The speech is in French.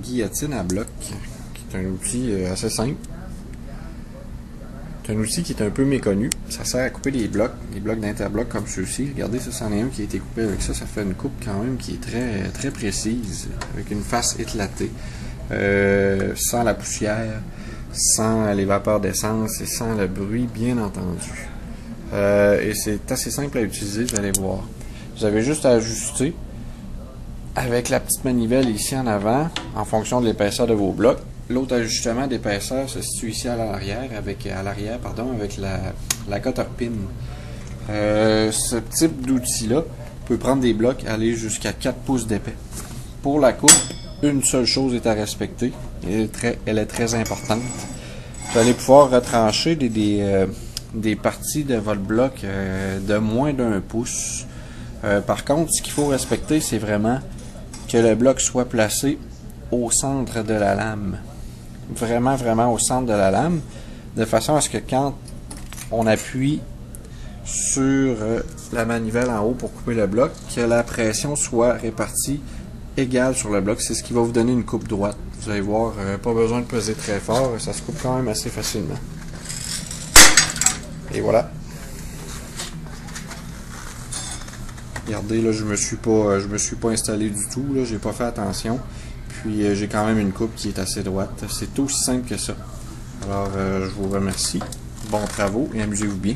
Guillotine à bloc, qui est un outil assez simple. C'est un outil qui est un peu méconnu. Ça sert à couper des blocs d'interblocs comme ceux-ci. Regardez, ça c'en est un qui a été coupé avec ça. Ça fait une coupe quand même qui est très, très précise, avec une face éclatée, sans la poussière, sans les vapeurs d'essence et sans le bruit, bien entendu. Et c'est assez simple à utiliser, vous allez voir. Vous avez juste à ajuster avec la petite manivelle ici en avant, en fonction de l'épaisseur de vos blocs. L'autre ajustement d'épaisseur se situe ici à l'arrière, avec la cotter pin. Ce type d'outil-là peut prendre des blocs aller jusqu'à 4 pouces d'épais. Pour la coupe, une seule chose est à respecter, elle est très importante. Vous allez pouvoir retrancher des parties de votre bloc de moins d'1 pouce. Par contre, ce qu'il faut respecter, c'est vraiment que le bloc soit placé au centre de la lame. Vraiment, vraiment au centre de la lame, de façon à ce que quand on appuie sur la manivelle en haut pour couper le bloc, que la pression soit répartie égale sur le bloc. C'est ce qui va vous donner une coupe droite. Vous allez voir, pas besoin de peser très fort, ça se coupe quand même assez facilement. Et voilà. Regardez, là, je me suis pas installé du tout, là, j'ai pas fait attention. Puis j'ai quand même une coupe qui est assez droite. C'est aussi simple que ça. Alors, je vous remercie. Bons travaux et amusez-vous bien.